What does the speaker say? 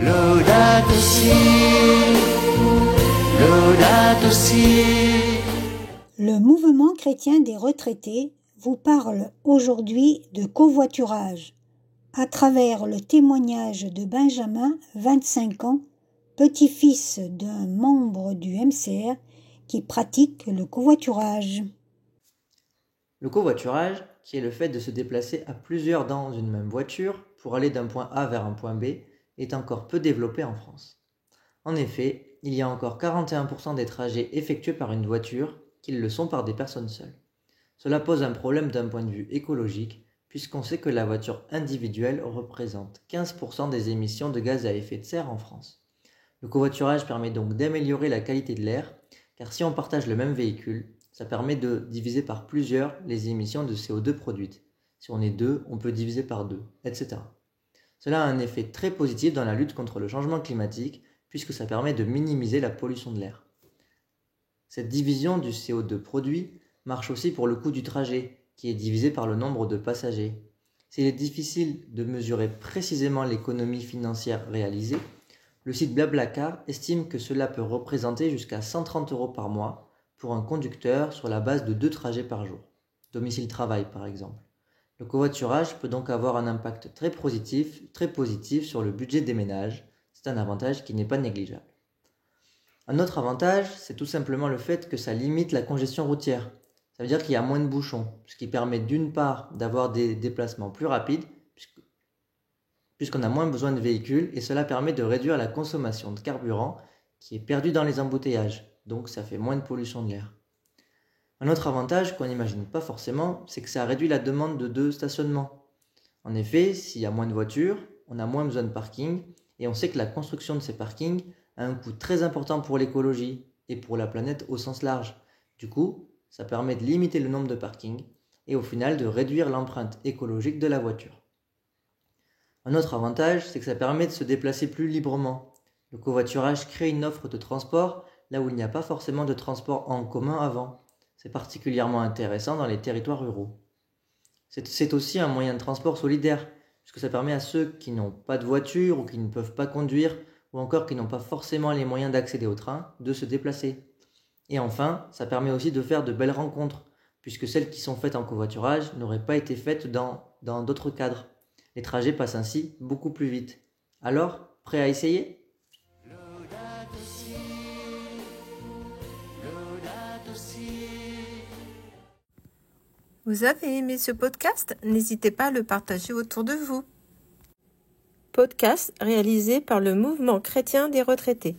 Laudato si, Laudato si. Le mouvement chrétien des retraités vous parle aujourd'hui de covoiturage, à travers le témoignage de Benjamin, 25 ans, petit-fils d'un membre du MCR qui pratique le covoiturage. Le covoiturage, qui est le fait de se déplacer à plusieurs dans une même voiture pour aller d'un point A vers un point B, est encore peu développé en France. En effet, il y a encore 41% des trajets effectués par une voiture qu'ils le sont par des personnes seules. Cela pose un problème d'un point de vue écologique, puisqu'on sait que la voiture individuelle représente 15% des émissions de gaz à effet de serre en France. Le covoiturage permet donc d'améliorer la qualité de l'air, car si on partage le même véhicule, ça permet de diviser par plusieurs les émissions de CO2 produites. Si on est deux, on peut diviser par deux, etc. Cela a un effet très positif dans la lutte contre le changement climatique, puisque ça permet de minimiser la pollution de l'air. Cette division du CO2 produit marche aussi pour le coût du trajet, qui est divisé par le nombre de passagers. S'il est difficile de mesurer précisément l'économie financière réalisée, le site Blablacar estime que cela peut représenter jusqu'à 130 € par mois pour un conducteur sur la base de 2 trajets par jour, domicile-travail par exemple. Le covoiturage peut donc avoir un impact très positif sur le budget des ménages. C'est un avantage qui n'est pas négligeable. Un autre avantage, c'est tout simplement le fait que ça limite la congestion routière. Ça veut dire qu'il y a moins de bouchons, ce qui permet d'une part d'avoir des déplacements plus rapides, puisqu'on a moins besoin de véhicules, et cela permet de réduire la consommation de carburant qui est perdue dans les embouteillages, donc ça fait moins de pollution de l'air. Un autre avantage qu'on n'imagine pas forcément, c'est que ça réduit la demande de stationnement. En effet, s'il y a moins de voitures, on a moins besoin de parking, et on sait que la construction de ces parkings a un coût très important pour l'écologie et pour la planète au sens large. Du coup, ça permet de limiter le nombre de parkings et au final de réduire l'empreinte écologique de la voiture. Un autre avantage, c'est que ça permet de se déplacer plus librement. Le covoiturage crée une offre de transport là où il n'y a pas forcément de transport en commun avant. C'est particulièrement intéressant dans les territoires ruraux. C'est aussi un moyen de transport solidaire, puisque ça permet à ceux qui n'ont pas de voiture ou qui ne peuvent pas conduire, ou encore qui n'ont pas forcément les moyens d'accéder au train, de se déplacer. Et enfin, ça permet aussi de faire de belles rencontres, puisque celles qui sont faites en covoiturage n'auraient pas été faites dans d'autres cadres. Les trajets passent ainsi beaucoup plus vite. Alors, prêt à essayer ? Laudato si, Laudato si. Vous avez aimé ce podcast ? N'hésitez pas à le partager autour de vous. Podcast réalisé par le Mouvement chrétien des retraités.